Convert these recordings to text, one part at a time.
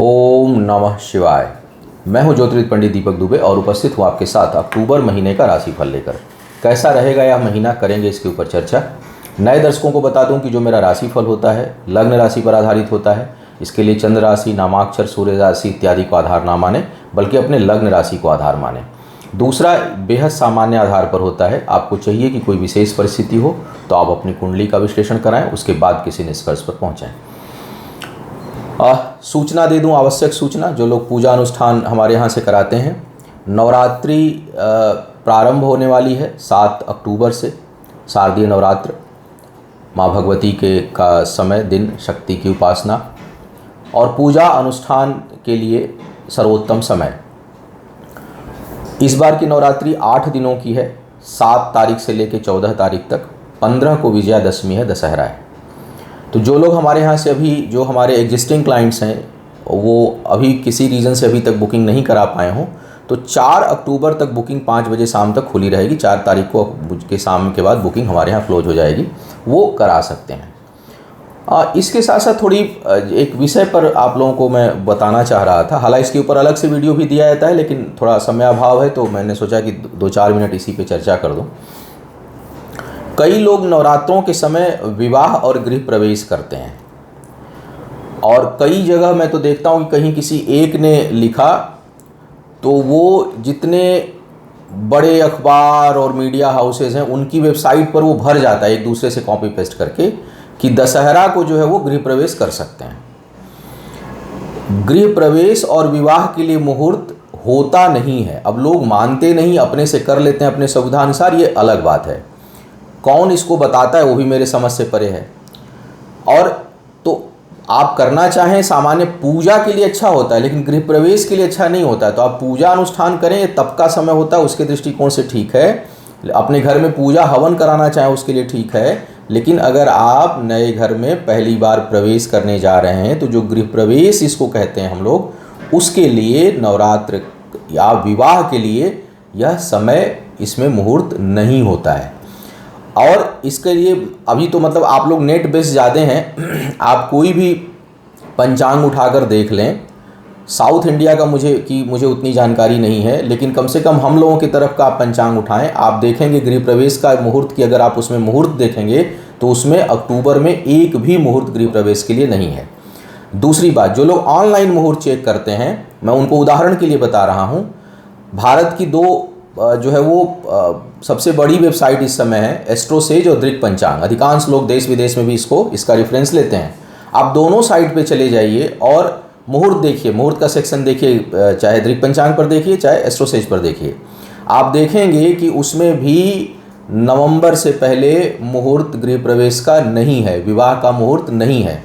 ओम नमः शिवाय। मैं हूं ज्योतिर्विद पंडित दीपक दुबे और उपस्थित हूं आपके साथ अक्टूबर महीने का राशिफल लेकर। कैसा रहेगा यह महीना, करेंगे इसके ऊपर चर्चा। नए दर्शकों को बता दूं कि जो मेरा राशिफल होता है लग्न राशि पर आधारित होता है। इसके लिए चंद्र राशि, नामाक्षर, सूर्य राशि इत्यादि को आधार ना माने, बल्कि अपने लग्न राशि को आधार माने। दूसरा, बेहद सामान्य आधार पर होता है। आपको चाहिए कि कोई विशेष परिस्थिति हो तो आप अपनी कुंडली का विश्लेषण कराएं, उसके बाद किसी निष्कर्ष पर पहुँचें। सूचना दे दूं, आवश्यक सूचना। जो लोग पूजा अनुष्ठान हमारे यहाँ से कराते हैं, नवरात्रि प्रारंभ होने वाली है 7 अक्टूबर से। शारदीय नवरात्र, माँ भगवती का समय, दिन, शक्ति की उपासना और पूजा अनुष्ठान के लिए सर्वोत्तम समय। इस बार की नवरात्रि 8 दिनों की है, 7 तारीख से लेकर 14 तारीख तक। 15 को विजयादशमी है, दशहरा है। तो जो लोग हमारे यहाँ से अभी, जो हमारे एग्जिस्टिंग क्लाइंट्स हैं, वो अभी किसी रीज़न से अभी तक बुकिंग नहीं करा पाए हों, तो 4 अक्टूबर तक बुकिंग 5 बजे शाम तक खुली रहेगी। 4 तारीख को के शाम के बाद बुकिंग हमारे यहाँ क्लोज हो जाएगी, वो करा सकते हैं। इसके साथ साथ थोड़ी एक विषय पर आप लोगों को मैं बताना चाह रहा था। हालांकि इसके ऊपर अलग से वीडियो भी दिया जाता है, लेकिन थोड़ा समय अभाव है तो मैंने सोचा कि 2-4 मिनट इसी पे चर्चा कर दूं। कई लोग नवरात्रों के समय विवाह और गृह प्रवेश करते हैं, और कई जगह मैं तो देखता हूँ कि कहीं किसी एक ने लिखा तो वो जितने बड़े अखबार और मीडिया हाउसेज हैं उनकी वेबसाइट पर वो भर जाता है एक दूसरे से कॉपी पेस्ट करके कि दशहरा को जो है वो गृह प्रवेश कर सकते हैं। गृह प्रवेश और विवाह के लिए मुहूर्त होता नहीं है। अब लोग मानते नहीं, अपने से कर लेते हैं अपने सुविधानुसार, ये अलग बात है। कौन इसको बताता है वो भी मेरे समझ से परे है। और तो आप करना चाहें, सामान्य पूजा के लिए अच्छा होता है, लेकिन गृह प्रवेश के लिए अच्छा नहीं होता है। तो आप पूजा अनुष्ठान करें, तब का समय होता है, उसके दृष्टिकोण से ठीक है। अपने घर में पूजा हवन कराना चाहें उसके लिए ठीक है। लेकिन अगर आप नए घर में पहली बार प्रवेश करने जा रहे हैं, तो जो गृह प्रवेश इसको कहते हैं हम लोग, उसके लिए नवरात्र या विवाह के लिए यह समय, इसमें मुहूर्त नहीं होता है। और इसके लिए अभी तो मतलब आप लोग नेट बेस ज़्यादा हैं, आप कोई भी पंचांग उठाकर देख लें। साउथ इंडिया का मुझे उतनी जानकारी नहीं है, लेकिन कम से कम हम लोगों की तरफ का आप पंचांग उठाएं, आप देखेंगे गृह प्रवेश का मुहूर्त की, अगर आप उसमें मुहूर्त देखेंगे तो उसमें अक्टूबर में एक भी मुहूर्त गृह प्रवेश के लिए नहीं है। दूसरी बात, जो लोग ऑनलाइन मुहूर्त चेक करते हैं, मैं उनको उदाहरण के लिए बता रहा हूँ। भारत की 2 जो है वो सबसे बड़ी वेबसाइट इस समय है, एस्ट्रोसेज और दृक पंचांग। अधिकांश लोग देश विदेश में भी इसका रेफरेंस लेते हैं। आप दोनों साइट पे चले जाइए और मुहूर्त देखिए, मुहूर्त का सेक्शन देखिए, चाहे दृक पंचांग पर देखिए चाहे एस्ट्रोसेज पर देखिए। आप देखेंगे कि उसमें भी नवंबर से पहले मुहूर्त गृह प्रवेश का नहीं है, विवाह का मुहूर्त नहीं है।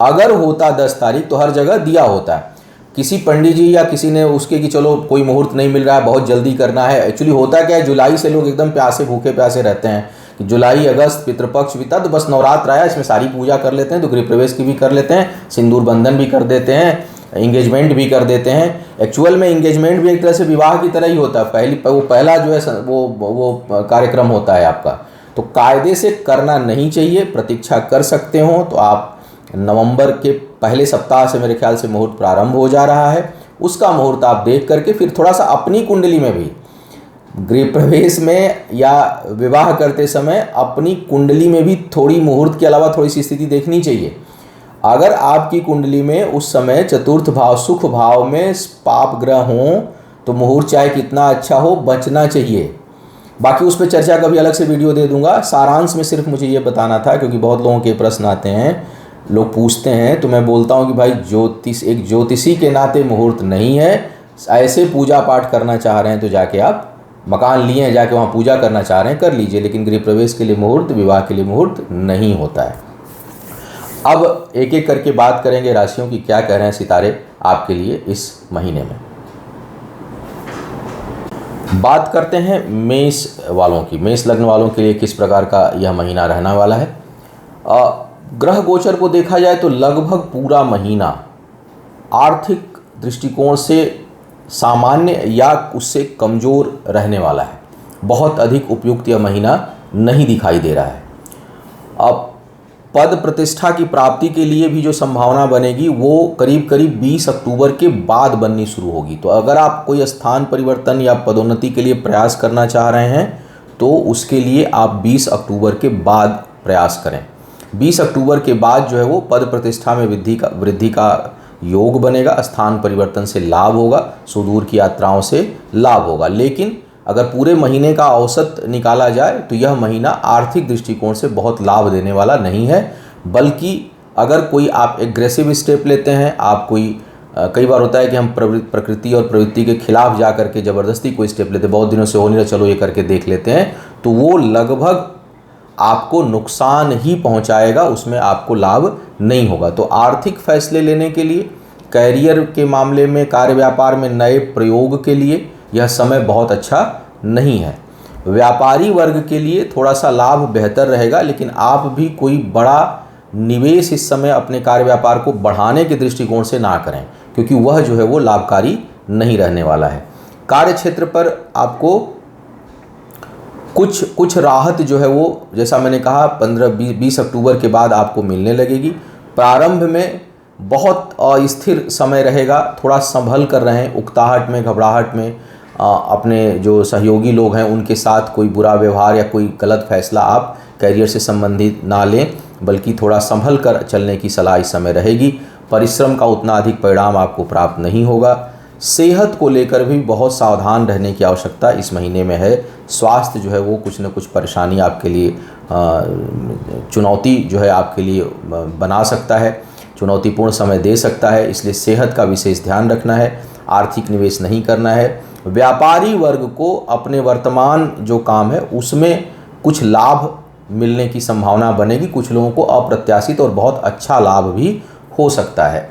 अगर होता 10 तारीख तो हर जगह दिया होता है। किसी पंडित जी या किसी ने उसके कि चलो कोई मुहूर्त नहीं मिल रहा है, बहुत जल्दी करना है। एक्चुअली होता क्या है, जुलाई से लोग एकदम प्यासे, भूखे प्यासे रहते हैं कि जुलाई अगस्त पितृपक्ष बीता तो बस नवरात्र आया, इसमें सारी पूजा कर लेते हैं, तो गृह प्रवेश की भी कर लेते हैं, सिंदूर बंधन भी कर देते हैं, इंगेजमेंट भी कर देते हैं। एक्चुअल में इंगेजमेंट भी एक तरह से विवाह की तरह ही होता है। पहला जो है वो कार्यक्रम होता है आपका। तो कायदे से करना नहीं चाहिए। प्रतीक्षा कर सकते हो तो आप नवंबर के पहले सप्ताह से मेरे ख्याल से मुहूर्त प्रारंभ हो जा रहा है, उसका मुहूर्त आप देख करके फिर थोड़ा सा अपनी कुंडली में भी, गृह प्रवेश में या विवाह करते समय अपनी कुंडली में भी थोड़ी मुहूर्त के अलावा थोड़ी सी स्थिति देखनी चाहिए। अगर आपकी कुंडली में उस समय चतुर्थ भाव, सुख भाव में पाप ग्रह हों तो मुहूर्त चाहे कितना अच्छा हो, बचना चाहिए। बाकी उस पर चर्चा का भी अलग से वीडियो दे दूंगा। सारांश में सिर्फ मुझे ये बताना था, क्योंकि बहुत लोगों के प्रश्न आते हैं, लोग पूछते हैं, तो मैं बोलता हूँ कि भाई एक ज्योतिषी के नाते मुहूर्त नहीं है। ऐसे पूजा पाठ करना चाह रहे हैं तो जाके आप मकान लिए हैं, जाके वहाँ पूजा करना चाह रहे हैं कर लीजिए, लेकिन गृह प्रवेश के लिए मुहूर्त, विवाह के लिए मुहूर्त नहीं होता है। अब एक एक करके बात करेंगे राशियों की, क्या कह रहे हैं सितारे आपके लिए इस महीने में। बात करते हैं मेष वालों की। मेष लग्न वालों के लिए किस प्रकार का यह महीना रहने वाला है। ग्रह गोचर को देखा जाए तो लगभग पूरा महीना आर्थिक दृष्टिकोण से सामान्य या उससे कमज़ोर रहने वाला है। बहुत अधिक उपयुक्त यह महीना नहीं दिखाई दे रहा है। अब पद प्रतिष्ठा की प्राप्ति के लिए भी जो संभावना बनेगी वो करीब करीब 20 अक्टूबर के बाद बननी शुरू होगी। तो अगर आप कोई स्थान परिवर्तन या पदोन्नति के लिए प्रयास करना चाह रहे हैं तो उसके लिए आप 20 अक्टूबर के बाद प्रयास करें। 20 अक्टूबर के बाद जो है वो पद प्रतिष्ठा में वृद्धि का योग बनेगा, स्थान परिवर्तन से लाभ होगा, सुदूर की यात्राओं से लाभ होगा। लेकिन अगर पूरे महीने का औसत निकाला जाए तो यह महीना आर्थिक दृष्टिकोण से बहुत लाभ देने वाला नहीं है, बल्कि अगर कोई आप एग्रेसिव स्टेप लेते हैं, आप कोई कई बार होता है कि हम प्रकृति और प्रवृत्ति के खिलाफ जा करके ज़बरदस्ती कोई स्टेप लेते हैं, बहुत दिनों से हो नहीं रहा, चलो ये करके देख लेते हैं, तो वो लगभग आपको नुकसान ही पहुंचाएगा, उसमें आपको लाभ नहीं होगा। तो आर्थिक फैसले लेने के लिए, कैरियर के मामले में, कार्य व्यापार में नए प्रयोग के लिए यह समय बहुत अच्छा नहीं है। व्यापारी वर्ग के लिए थोड़ा सा लाभ बेहतर रहेगा, लेकिन आप भी कोई बड़ा निवेश इस समय अपने कार्य व्यापार को बढ़ाने के दृष्टिकोण से ना करें, क्योंकि वह जो है वो लाभकारी नहीं रहने वाला है। कार्य क्षेत्र पर आपको कुछ राहत जो है वो, जैसा मैंने कहा, 15-20 अक्टूबर के बाद आपको मिलने लगेगी। प्रारंभ में बहुत अस्थिर समय रहेगा, थोड़ा संभल कर रहें, उकताहट में, घबराहट में अपने जो सहयोगी लोग हैं उनके साथ कोई बुरा व्यवहार या कोई गलत फैसला आप कैरियर से संबंधित ना लें, बल्कि थोड़ा संभल कर चलने की सलाह इस समय रहेगी। परिश्रम का उतना अधिक परिणाम आपको प्राप्त नहीं होगा। सेहत को लेकर भी बहुत सावधान रहने की आवश्यकता इस महीने में है। स्वास्थ्य जो है वो कुछ न कुछ परेशानी आपके लिए, चुनौती जो है आपके लिए बना सकता है, चुनौतीपूर्ण समय दे सकता है, इसलिए सेहत का विशेष ध्यान रखना है। आर्थिक निवेश नहीं करना है। व्यापारी वर्ग को अपने वर्तमान जो काम है उसमें कुछ लाभ मिलने की संभावना बनेगी। कुछ लोगों को अप्रत्याशित और बहुत अच्छा लाभ भी हो सकता है।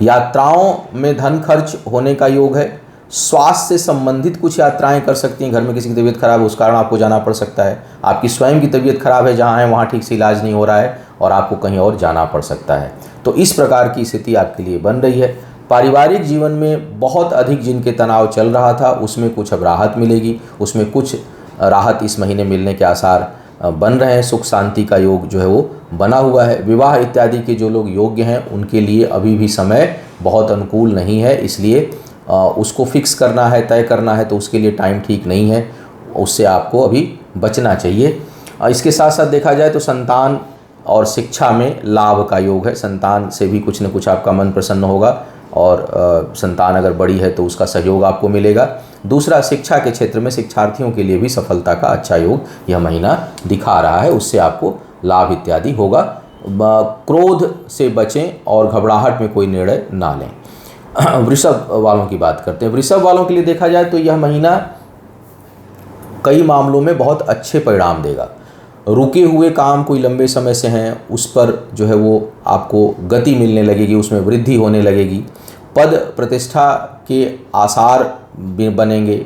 यात्राओं में धन खर्च होने का योग है। स्वास्थ्य से संबंधित कुछ यात्राएं कर सकती हैं। घर में किसी की तबीयत खराब है, उस कारण आपको जाना पड़ सकता है। आपकी स्वयं की तबीयत खराब है, जहां है वहां ठीक से इलाज नहीं हो रहा है और आपको कहीं और जाना पड़ सकता है। तो इस प्रकार की स्थिति आपके लिए बन रही है। पारिवारिक जीवन में बहुत अधिक जिनके तनाव चल रहा था उसमें कुछ अब राहत मिलेगी, उसमें कुछ राहत इस महीने मिलने के आसार बन रहे हैं। सुख शांति का योग जो है वो बना हुआ है। विवाह इत्यादि के जो लोग योग्य हैं उनके लिए अभी भी समय बहुत अनुकूल नहीं है, इसलिए उसको फिक्स करना है, तय करना है, तो उसके लिए टाइम ठीक नहीं है, उससे आपको अभी बचना चाहिए। इसके साथ साथ देखा जाए तो संतान और शिक्षा में लाभ का योग है। संतान से भी कुछ न कुछ आपका मन प्रसन्न होगा और संतान अगर बड़ी है तो उसका सहयोग आपको मिलेगा। दूसरा, शिक्षा के क्षेत्र में शिक्षार्थियों के लिए भी सफलता का अच्छा योग यह महीना दिखा रहा है, उससे आपको लाभ इत्यादि होगा। क्रोध से बचें और घबराहट में कोई निर्णय ना लें। वृषभ वालों की बात करते हैं। वृषभ वालों के लिए देखा जाए तो यह महीना कई मामलों में बहुत अच्छे परिणाम देगा। रुके हुए काम कोई लंबे समय से हैं उस पर जो है वो आपको गति मिलने लगेगी, उसमें वृद्धि होने लगेगी। पद प्रतिष्ठा के आसार बनेंगे।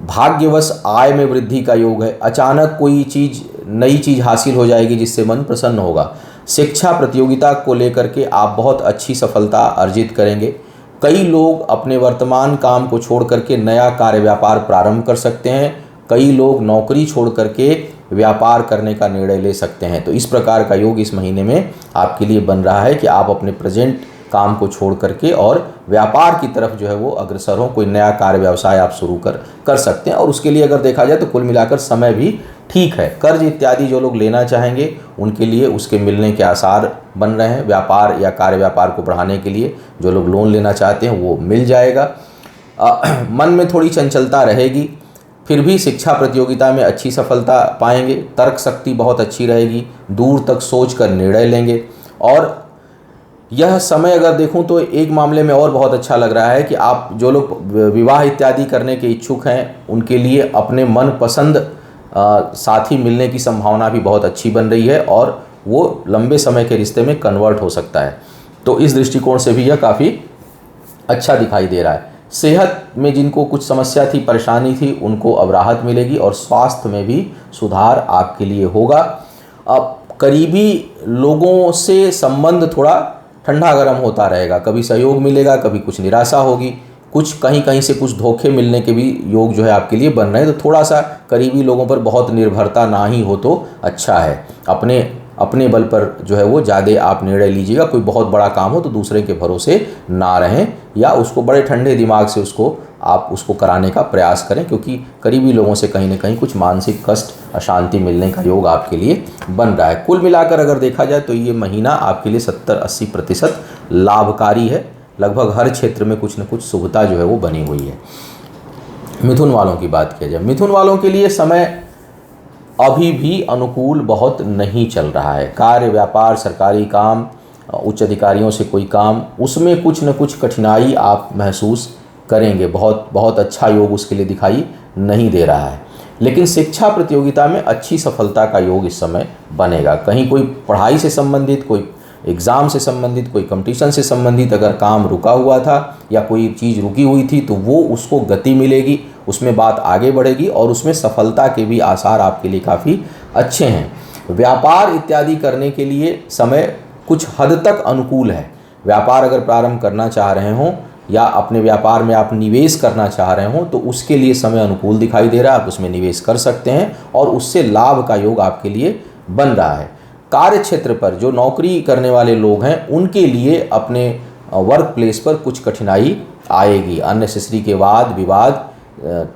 भाग्यवश आय में वृद्धि का योग है। अचानक कोई चीज़, नई चीज़ हासिल हो जाएगी जिससे मन प्रसन्न होगा। शिक्षा प्रतियोगिता को लेकर के आप बहुत अच्छी सफलता अर्जित करेंगे। कई लोग अपने वर्तमान काम को छोड़ करके नया कार्य व्यापार प्रारंभ कर सकते हैं। कई लोग नौकरी छोड़ करके व्यापार करने का निर्णय ले सकते हैं। तो इस प्रकार का योग इस महीने में आपके लिए बन रहा है कि आप अपने प्रेजेंट काम को छोड़ करके और व्यापार की तरफ जो है वो अग्रसर हो। कोई नया कार्य व्यवसाय आप शुरू कर सकते हैं और उसके लिए अगर देखा जाए तो कुल मिलाकर समय भी ठीक है। कर्ज इत्यादि जो लोग लेना चाहेंगे उनके लिए उसके मिलने के आसार बन रहे हैं। व्यापार या कार्य व्यापार को बढ़ाने के लिए जो लोग लोन लेना चाहते हैं वो मिल जाएगा। मन में थोड़ी चंचलता रहेगी, फिर भी शिक्षा प्रतियोगिता में अच्छी सफलता पाएंगे। तर्क शक्ति बहुत अच्छी रहेगी, दूर तक सोच कर निर्णय लेंगे। और यह समय अगर देखूं तो एक मामले में और बहुत अच्छा लग रहा है कि आप जो लोग विवाह इत्यादि करने के इच्छुक हैं उनके लिए अपने मनपसंद साथी मिलने की संभावना भी बहुत अच्छी बन रही है और वो लंबे समय के रिश्ते में कन्वर्ट हो सकता है। तो इस दृष्टिकोण से भी यह काफ़ी अच्छा दिखाई दे रहा है। सेहत में जिनको कुछ समस्या थी, परेशानी थी, उनको अब राहत मिलेगी और स्वास्थ्य में भी सुधार आपके लिए होगा। अब करीबी लोगों से संबंध थोड़ा ठंडा गर्म होता रहेगा, कभी सहयोग मिलेगा, कभी कुछ निराशा होगी, कुछ कहीं से कुछ धोखे मिलने के भी योग जो है आपके लिए बन रहे हैं। तो थोड़ा सा करीबी लोगों पर बहुत निर्भरता ना ही हो तो अच्छा है। अपने अपने बल पर जो है वो ज़्यादा आप निर्णय लीजिएगा। कोई बहुत बड़ा काम हो तो दूसरे के भरोसे ना रहें, या उसको बड़े ठंडे दिमाग से आप उसको कराने का प्रयास करें, क्योंकि करीबी लोगों से कहीं ना कहीं कुछ मानसिक कष्ट, अशांति मिलने का योग आपके लिए बन रहा है। कुल मिलाकर अगर देखा जाए तो ये महीना आपके लिए 70-80% लाभकारी है। लगभग हर क्षेत्र में कुछ न कुछ शुभता जो है वो बनी हुई है। मिथुन वालों की बात किया जाए, मिथुन वालों के लिए समय अभी भी अनुकूल बहुत नहीं चल रहा है। कार्य, व्यापार, सरकारी काम, उच्च अधिकारियों से कोई काम, उसमें कुछ न कुछ कठिनाई आप महसूस करेंगे। बहुत अच्छा योग उसके लिए दिखाई नहीं दे रहा है। लेकिन शिक्षा प्रतियोगिता में अच्छी सफलता का योग इस समय बनेगा। कहीं कोई पढ़ाई से संबंधित, कोई एग्ज़ाम से संबंधित, कोई कंपटीशन से संबंधित अगर काम रुका हुआ था या कोई चीज़ रुकी हुई थी तो वो उसको गति मिलेगी, उसमें बात आगे बढ़ेगी और उसमें सफलता के भी आसार आपके लिए काफ़ी अच्छे हैं। व्यापार इत्यादि करने के लिए समय कुछ हद तक अनुकूल है। व्यापार अगर प्रारंभ करना चाह रहे हों या अपने व्यापार में आप निवेश करना चाह रहे हों तो उसके लिए समय अनुकूल दिखाई दे रहा है। आप उसमें निवेश कर सकते हैं और उससे लाभ का योग आपके लिए बन रहा है। कार्य क्षेत्र पर जो नौकरी करने वाले लोग हैं उनके लिए अपने वर्क प्लेस पर कुछ कठिनाई आएगी। अननेसेसरी के वाद विवाद,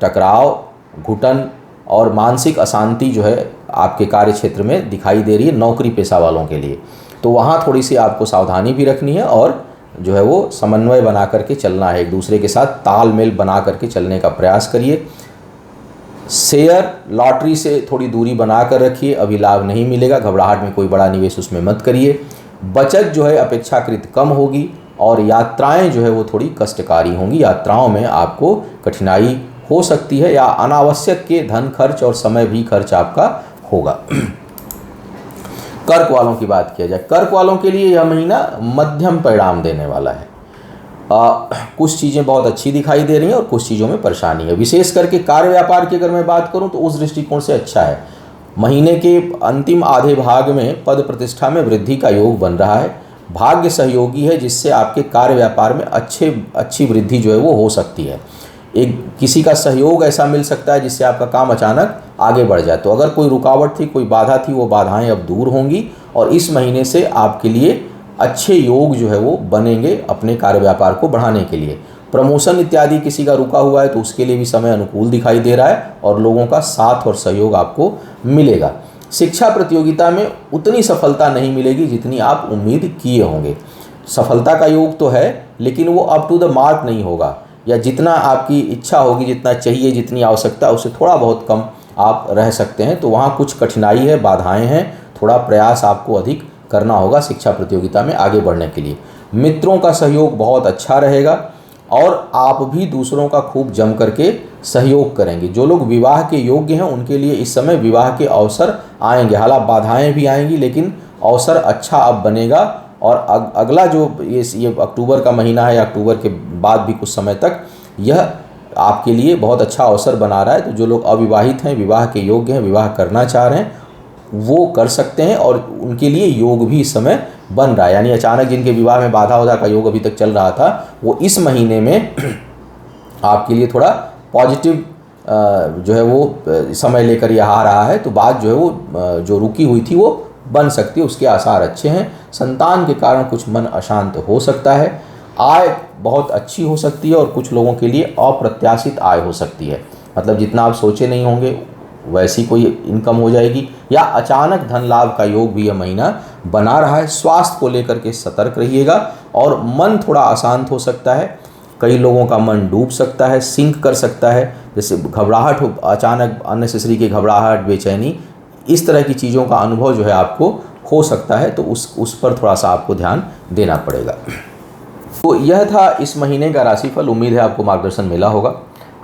टकराव, घुटन और मानसिक अशांति जो है आपके कार्य क्षेत्र में दिखाई दे रही है नौकरी पेशा वालों के लिए। तो वहाँ थोड़ी सी आपको सावधानी भी रखनी है और जो है वो समन्वय बना करके चलना है। एक दूसरे के साथ तालमेल बना करके चलने का प्रयास करिए। शेयर, लॉटरी से थोड़ी दूरी बना कर रखिए, अभी लाभ नहीं मिलेगा। घबराहट में कोई बड़ा निवेश उसमें मत करिए। बचत जो है अपेक्षाकृत कम होगी और यात्राएं जो है वो थोड़ी कष्टकारी होंगी। यात्राओं में आपको कठिनाई हो सकती है या अनावश्यक के धन खर्च और समय भी खर्च आपका होगा। कर्क वालों की बात किया जाए, कर्क वालों के लिए यह महीना मध्यम परिणाम देने वाला है। कुछ चीज़ें बहुत अच्छी दिखाई दे रही हैं और कुछ चीज़ों में परेशानी है। विशेष करके कार्य व्यापार की अगर मैं बात करूं तो उस दृष्टिकोण से अच्छा है। महीने के अंतिम आधे भाग में पद प्रतिष्ठा में वृद्धि का योग बन रहा है। भाग्य सहयोगी है जिससे आपके कार्य व्यापार में अच्छी वृद्धि जो है वो हो सकती है। एक किसी का सहयोग ऐसा मिल सकता है जिससे आपका काम अचानक आगे बढ़ जाए। तो अगर कोई रुकावट थी, कोई बाधा थी, वो बाधाएं अब दूर होंगी और इस महीने से आपके लिए अच्छे योग जो है वो बनेंगे अपने कार्य व्यापार को बढ़ाने के लिए। प्रमोशन इत्यादि किसी का रुका हुआ है तो उसके लिए भी समय अनुकूल दिखाई दे रहा है और लोगों का साथ और सहयोग आपको मिलेगा। शिक्षा प्रतियोगिता में उतनी सफलता नहीं मिलेगी जितनी आप उम्मीद किए होंगे। सफलता का योग तो है लेकिन वो अप टू द मार्क नहीं होगा, या जितना आपकी इच्छा होगी, जितना चाहिए, जितनी आवश्यकता, उससे थोड़ा बहुत कम आप रह सकते हैं। तो वहाँ कुछ कठिनाई है, बाधाएं हैं, थोड़ा प्रयास आपको अधिक करना होगा शिक्षा प्रतियोगिता में आगे बढ़ने के लिए। मित्रों का सहयोग बहुत अच्छा रहेगा और आप भी दूसरों का खूब जम करके सहयोग करेंगे। जो लोग विवाह के योग्य हैं उनके लिए इस समय विवाह के अवसर आएंगे। हालांकि बाधाएं भी आएंगी लेकिन अवसर अच्छा अब बनेगा। और अगला जो ये अक्टूबर का महीना है, अक्टूबर के बाद भी कुछ समय तक यह आपके लिए बहुत अच्छा अवसर बना रहा है। तो जो लोग अविवाहित हैं, विवाह के योग्य हैं, विवाह करना चाह रहे हैं, वो कर सकते हैं और उनके लिए योग भी इस समय बन रहा है। यानी अचानक जिनके विवाह में बाधा का योग अभी तक चल रहा था वो इस महीने में आपके लिए थोड़ा पॉजिटिव जो है वो समय लेकर यह आ रहा है। तो बात जो है वो जो रुकी हुई थी वो बन सकती है, उसके आसार अच्छे हैं। संतान के कारण कुछ मन अशांत हो सकता है। आय बहुत अच्छी हो सकती है और कुछ लोगों के लिए अप्रत्याशित आय हो सकती है। मतलब जितना आप सोचे नहीं होंगे वैसी कोई इनकम हो जाएगी या अचानक धन लाभ का योग भी यह महीना बना रहा है। स्वास्थ्य को लेकर के सतर्क रहिएगा और मन थोड़ा अशांत हो सकता है। कई लोगों का मन डूब सकता है, सिंक कर सकता है, जैसे घबराहट हो, अचानक अननेसेसरी की घबराहट, बेचैनी, इस तरह की चीज़ों का अनुभव जो है आपको हो सकता है। तो उस पर थोड़ा सा आपको ध्यान देना पड़ेगा। तो यह था इस महीने का राशिफल। उम्मीद है आपको मार्गदर्शन मिला होगा।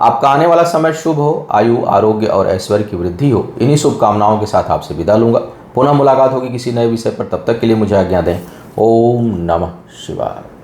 आपका आने वाला समय शुभ हो, आयु, आरोग्य और ऐश्वर्य की वृद्धि हो। इन्हीं शुभकामनाओं के साथ आपसे विदा लूँगा। पुनः मुलाकात होगी किसी नए विषय पर। तब तक के लिए मुझे आज्ञा दें। ओम नमः शिवाय।